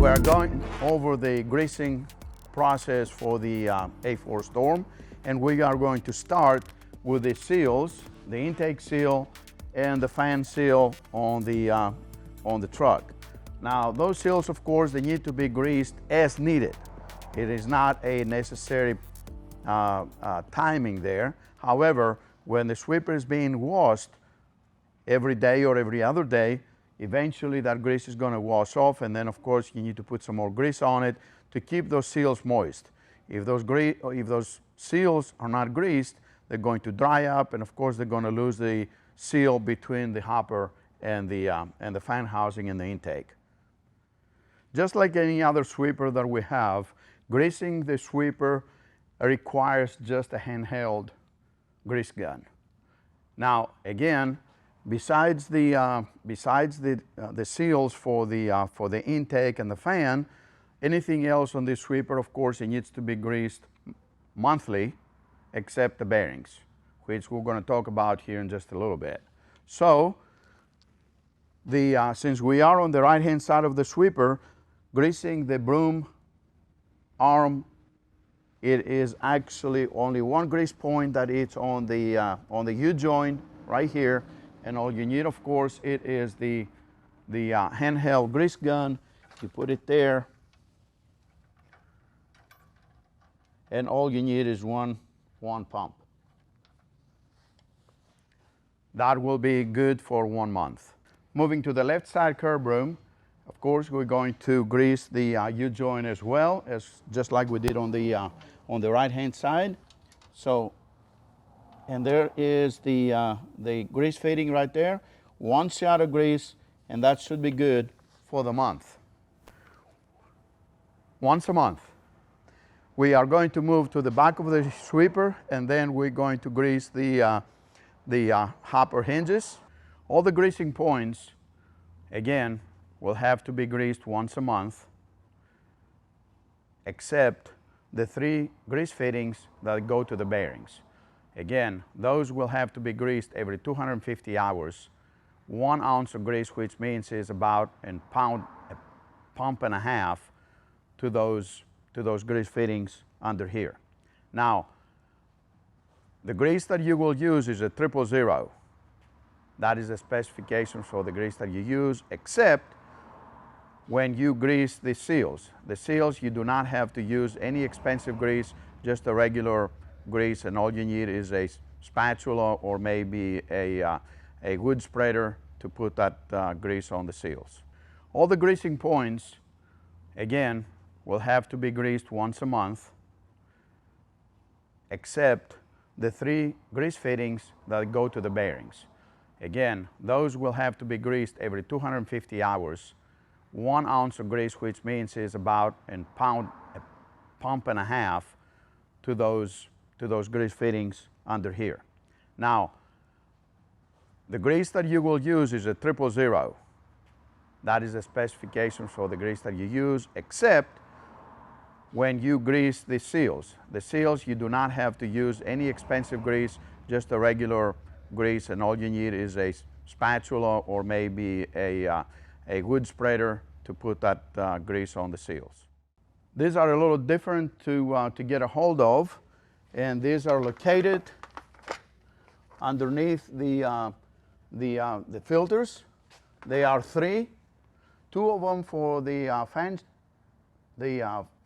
We are going over the greasing process for the A4 Storm, and we are going to start with the seals, the intake seal and the fan seal on the truck. Now those seals, of course, they need to be greased as needed. It is not a necessary timing there. However, when the sweeper is being washed every day or every other day, eventually that grease is going to wash off, and then of course you need to put some more grease on it to keep those seals moist. If those seals are not greased, they're going to dry up, and of course they're going to lose the seal between the hopper and the fan housing and the intake. Just like any other sweeper that we have, greasing the sweeper requires just a handheld grease gun. Now again, besides the seals for the intake and the fan, anything else on this sweeper, of course, it needs to be greased monthly, except the bearings, which we're going to talk about here in just a little bit. So since we are on the right hand side of the sweeper, greasing the broom arm, it is actually only one grease point that is on the U-joint right here, and all you need, of course, it is the handheld grease gun. You put it there, and all you need is one pump. That will be good for 1 month. Moving to the left side curb broom, of course, we're going to grease the U-joint as well, just like we did on the right hand side. So, and there is the grease fitting right there. One shot of grease, and that should be good for the month. Once a month. We are going to move to the back of the sweeper, and then we're going to grease the hopper hinges. All the greasing points, again, will have to be greased once a month, except the 3 grease fittings that go to the bearings. Again, those will have to be greased every 250 hours. 1 ounce of grease, which means is about a pump and a half to those grease fittings under here. Now, the grease that you will use is a 000. That is the specification for the grease that you use, except when you grease the seals. The seals, you do not have to use any expensive grease, just a regular grease, and all you need is a spatula or maybe a wood spreader to put that grease on the seals. All the greasing points, again, will have to be greased once a month, except the 3 grease fittings that go to the bearings. Again, those will have to be greased every 250 hours. 1 ounce of grease, which means is about a pump and a half to those grease fittings under here. Now, the grease that you will use is a 000. That is the specification for the grease that you use, except when you grease the seals. The seals, you do not have to use any expensive grease, just a regular grease, and all you need is a spatula or maybe a wood spreader to put that grease on the seals. These are a little different to get a hold of, and these are located underneath the filters. They are 3, 2 of them for the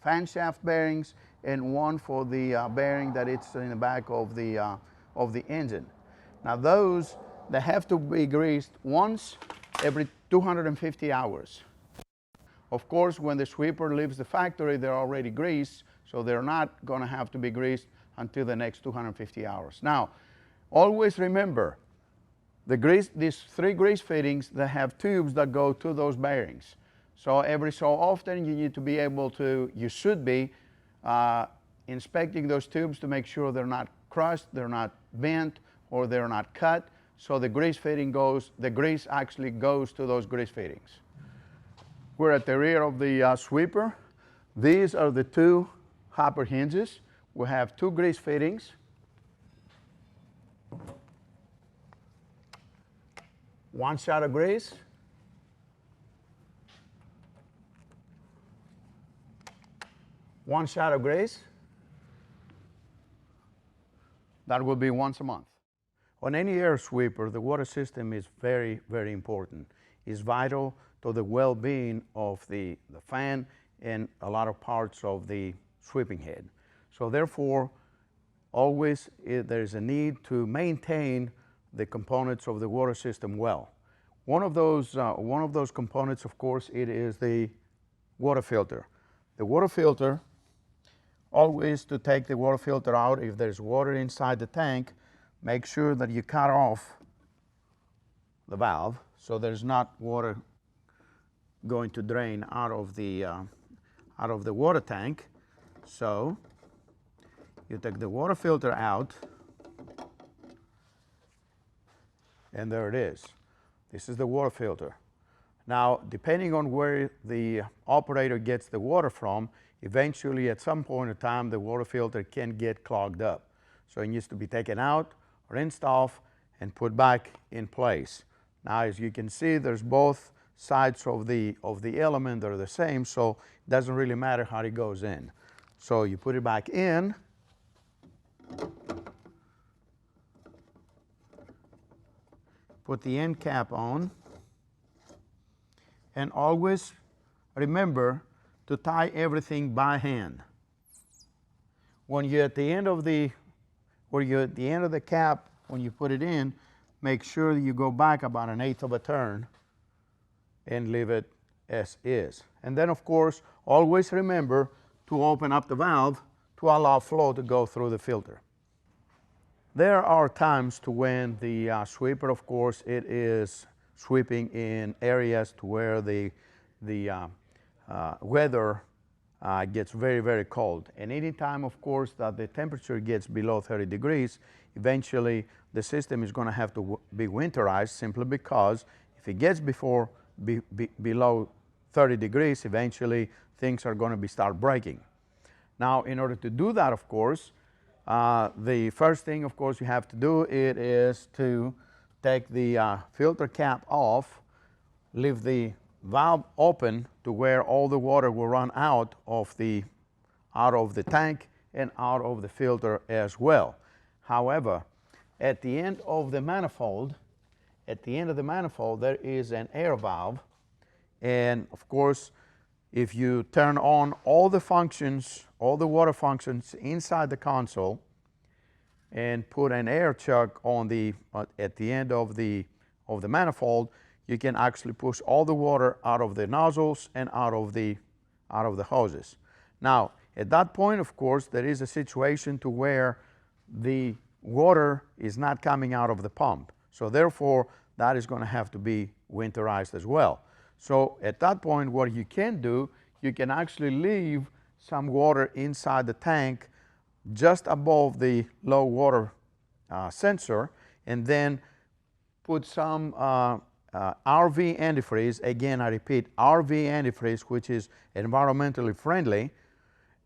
fan shaft bearings, and 1 for the bearing that it's in the back of the engine. Now those, they have to be greased once every 250 hours. Of course, when the sweeper leaves the factory, they're already greased, so they're not going to have to be greased until the next 250 hours. Now, always remember, these 3 grease fittings, they have tubes that go to those bearings. So every so often you need to be able to, you should be inspecting those tubes to make sure they're not crushed, they're not bent, or they're not cut. So the grease actually goes to those grease fittings. We're at the rear of the sweeper. These are the 2 hopper hinges. We have 2 grease fittings. One shot of grease. one shot of grease. That will be once a month. On any air sweeper, the water system is very, very important. It's vital to the well-being of the fan and a lot of parts of the sweeping head. So therefore, always there's a need to maintain the components of the water system well. One of those components, of course, it is the water filter. The water filter, always to take the water filter out, if there's water inside the tank, make sure that you cut off the valve so there's not water going to drain out of the water tank. So you take the water filter out, and there it is. This is the water filter. Now, depending on where the operator gets the water from, eventually at some point in time the water filter can get clogged up. So it needs to be taken out, rinsed off, and put back in place. Now, as you can see, there's both sides of the element that are the same, so it doesn't really matter how it goes in. So you put it back in. Put the end cap on, and always remember to tie everything by hand. When you're at the end of the cap, when you put it in, make sure that you go back about 1/8 of a turn and leave it as is. And then, of course, always remember to open up the valve to allow flow to go through the filter. There are times to when the sweeper, of course, it is sweeping in areas to where the weather gets very, very cold. And any time, of course, that the temperature gets below 30 degrees, eventually the system is going to have to be winterized, simply because if it gets below 30 degrees, eventually things are going to start breaking. Now, in order to do that, of course, the first thing, of course, you have to do it is to take the filter cap off, leave the valve open to where all the water will run out of the tank and out of the filter as well. However, at the end of the manifold, there is an air valve, and of course, if you turn on all the functions, all the water functions inside the console, and put an air chuck on at the end of the manifold, you can actually push all the water out of the nozzles and out of the hoses. Now, at that point, of course, there is a situation to where the water is not coming out of the pump. So therefore, that is going to have to be winterized as well. So at that point, what you can do, you can actually leave some water inside the tank just above the low water sensor, and then put some RV antifreeze. Again, I repeat, RV antifreeze, which is environmentally friendly,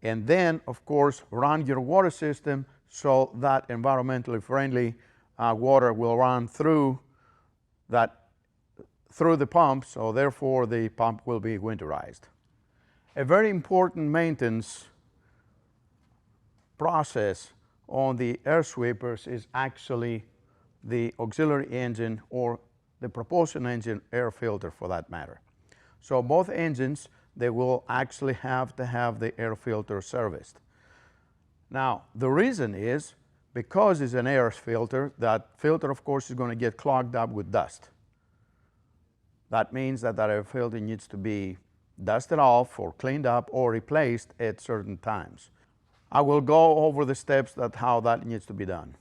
and then, of course, run your water system so that environmentally friendly water will run through the pump, so therefore the pump will be winterized. A very important maintenance process on the air sweepers is actually the auxiliary engine or the propulsion engine air filter, for that matter. So both engines, they will actually have to have the air filter serviced. Now, the reason is because it's an air filter, that filter, of course, is going to get clogged up with dust. That means that air filter needs to be dusted off or cleaned up or replaced at certain times. I will go over the steps how that needs to be done.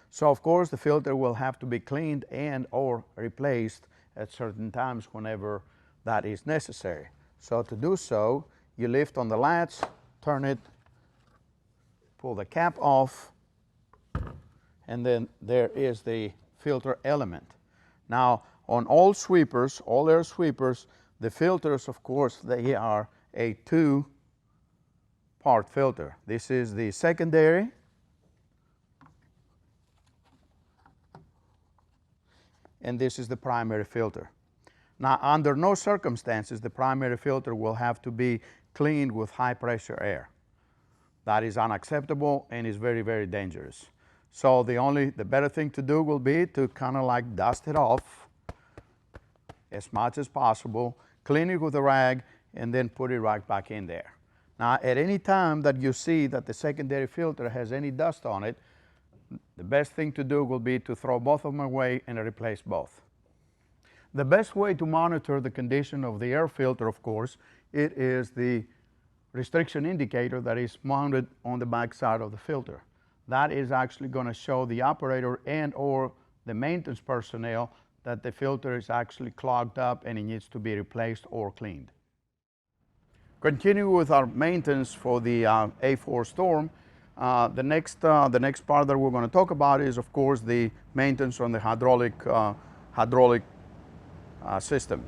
So, of course, the filter will have to be cleaned and or replaced at certain times whenever that is necessary. So to do so, you lift on the latch, turn it, pull the cap off, and then there is the filter element. Now, on all sweepers, all air sweepers, the filters, of course, they are a two-part filter. This is the secondary, and this is the primary filter. Now, under no circumstances, the primary filter will have to be cleaned with high pressure air. That is unacceptable and is very, very dangerous. So the better thing to do will be to kind of like dust it off as much as possible, clean it with a rag, and then put it right back in there. Now, at any time that you see that the secondary filter has any dust on it, the best thing to do will be to throw both of them away and replace both. The best way to monitor the condition of the air filter, of course, it is the restriction indicator that is mounted on the back side of the filter. That is actually going to show the operator and or the maintenance personnel that the filter is actually clogged up and it needs to be replaced or cleaned. Continue with our maintenance for the A4 Storm. The next part that we're going to talk about is, of course, the maintenance on the hydraulic system.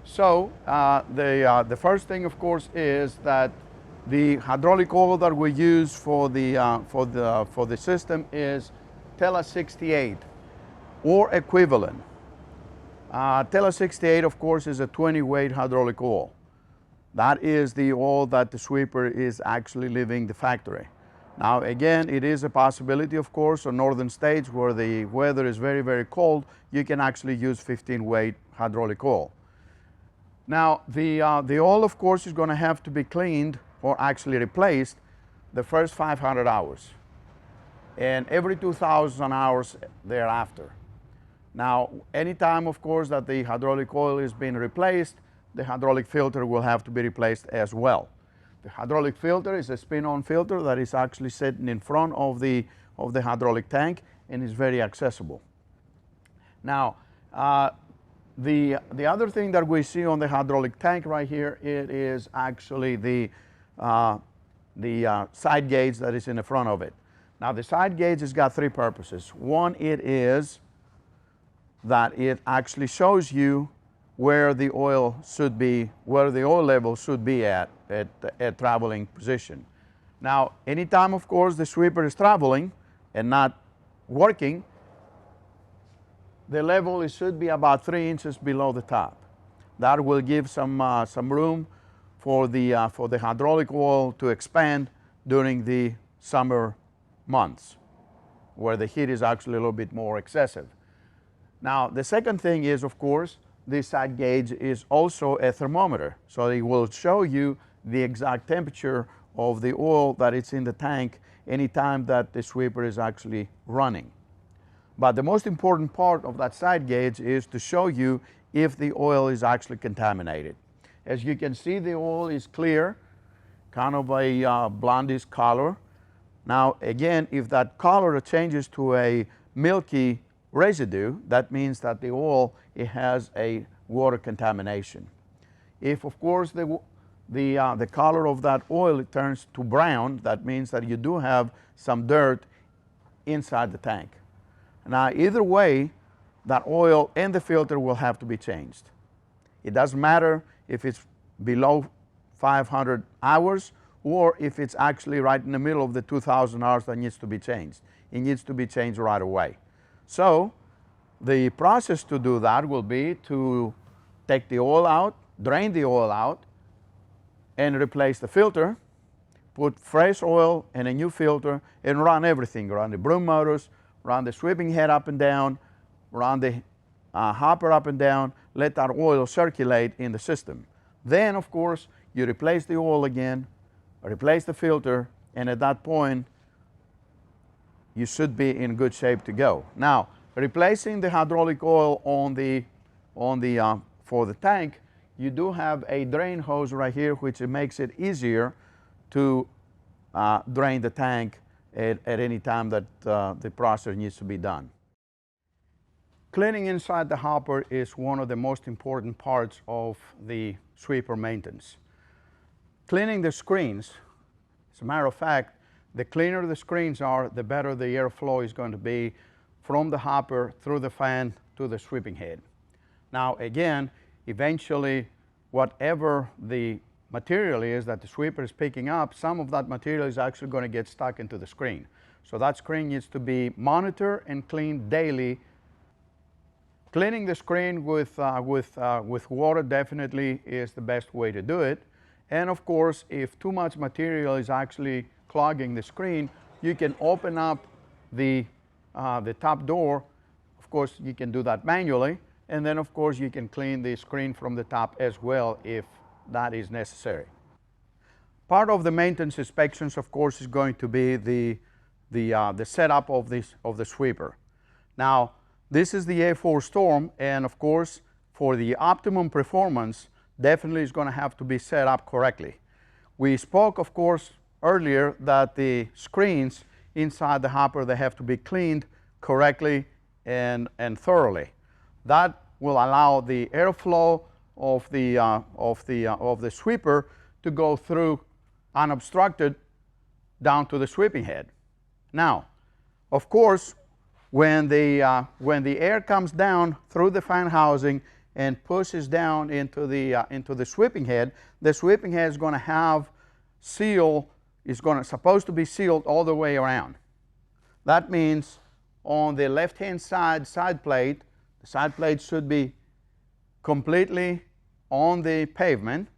So the first thing, of course, is that the hydraulic oil that we use for the system is Tela 68 or equivalent. Tela 68, of course, is a 20-weight hydraulic oil. That is the oil that the sweeper is actually leaving the factory. Now, again, it is a possibility, of course, on northern states where the weather is very, very cold, you can actually use 15-weight hydraulic oil. Now, the oil, of course, is going to have to be cleaned or actually replaced the first 500 hours and every 2,000 hours thereafter. Now, anytime, of course, that the hydraulic oil is being replaced, the hydraulic filter will have to be replaced as well. The hydraulic filter is a spin-on filter that is actually sitting in front of the hydraulic tank and is very accessible. Now, the other thing that we see on the hydraulic tank right here, it is actually the side gauge that is in the front of it. Now, the side gauge has got three purposes. One, it is that it actually shows you where the oil should be, where the oil level should be at traveling position. Now, anytime, of course, the sweeper is traveling and not working, the level should be about 3 inches below the top. That will give some room for the hydraulic oil to expand during the summer months, where the heat is actually a little bit more excessive. Now, the second thing is, of course, this side gauge is also a thermometer, so it will show you the exact temperature of the oil that is in the tank anytime that the sweeper is actually running. But the most important part of that side gauge is to show you if the oil is actually contaminated. As you can see, the oil is clear, kind of a blondish color. Now, again, if that color changes to a milky residue, that means that the oil, it has a water contamination. If, of course, the color of that oil, it turns to brown, that means that you do have some dirt inside the tank. Now, either way, that oil and the filter will have to be changed. It doesn't matter if it's below 500 hours or if it's actually right in the middle of the 2,000 hours that needs to be changed. It needs to be changed right away. So the process to do that will be to take the oil out, drain the oil out, and replace the filter, put fresh oil and a new filter, and run everything. Run the broom motors, run the sweeping head up and down, run the hopper up and down, let that oil circulate in the system. Then, of course, you replace the oil again, replace the filter, and at that point, you should be in good shape to go. Now, replacing the hydraulic oil for the tank, you do have a drain hose right here, which makes it easier to drain the tank at any time that the process needs to be done. Cleaning inside the hopper is one of the most important parts of the sweeper maintenance. Cleaning the screens, as a matter of fact, the cleaner the screens are, the better the airflow is going to be from the hopper through the fan to the sweeping head. Now, again, eventually, whatever the material is that the sweeper is picking up, some of that material is actually going to get stuck into the screen. So that screen needs to be monitored and cleaned daily. Cleaning the screen with water definitely is the best way to do it. And of course, if too much material is actually clogging the screen, you can open up the top door. Of course, you can do that manually, and then of course you can clean the screen from the top as well if that is necessary. Part of the maintenance inspections, of course, is going to be the setup of the sweeper. Now, this is the A4 Storm, and of course, for the optimum performance, definitely is going to have to be set up correctly. We spoke, of course, earlier that the screens inside the hopper, they have to be cleaned correctly and thoroughly. That will allow the airflow of the sweeper to go through unobstructed down to the sweeping head. Now, of course, when the air comes down through the fan housing and pushes down into the sweeping head is going to have supposed to be sealed all the way around. That means on the left-hand side plate, the side plate should be completely on the pavement.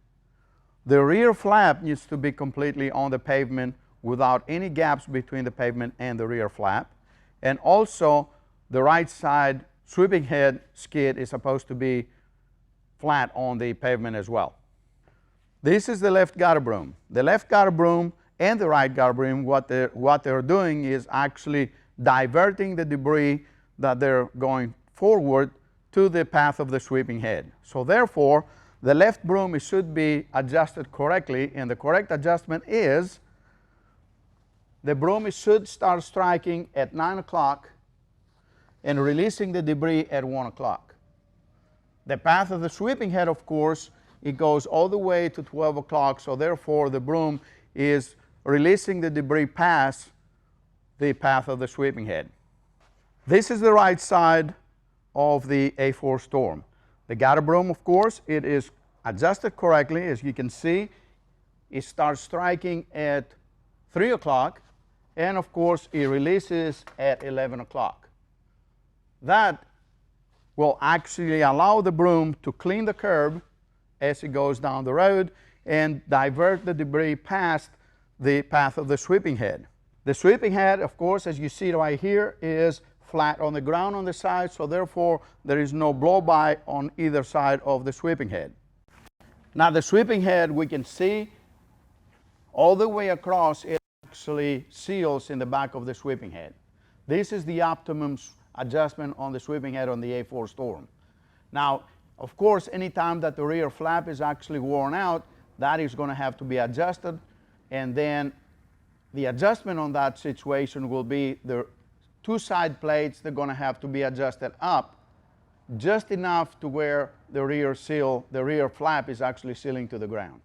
The rear flap needs to be completely on the pavement without any gaps between the pavement and the rear flap. And also, the right side sweeping head skid is supposed to be flat on the pavement as well. This is the left gutter broom. The left gutter broom and the right gutter broom, what they're doing is actually diverting the debris that they're going forward to the path of the sweeping head. So therefore, the left broom should be adjusted correctly, and the correct adjustment is the broom should start striking at 9 o'clock and releasing the debris at 1 o'clock. The path of the sweeping head, of course, it goes all the way to 12 o'clock, so therefore the broom is releasing the debris past the path of the sweeping head. This is the right side of the A4 Storm. The gutter broom, of course, it is adjusted correctly. As you can see, it starts striking at 3 o'clock, and of course it releases at 11 o'clock. That will actually allow the broom to clean the curb as it goes down the road and divert the debris past the path of the sweeping head. The sweeping head, of course, as you see right here, is flat on the ground on the side, so therefore there is no blow-by on either side of the sweeping head. Now the sweeping head, we can see all the way across, it actually seals in the back of the sweeping head. This is the optimum adjustment on the sweeping head on the A4 Storm. Now, of course, anytime that the rear flap is actually worn out, that is going to have to be adjusted, and then the adjustment on that situation will be the two side plates. They're going to have to be adjusted up just enough to where the rear flap is actually sealing to the ground.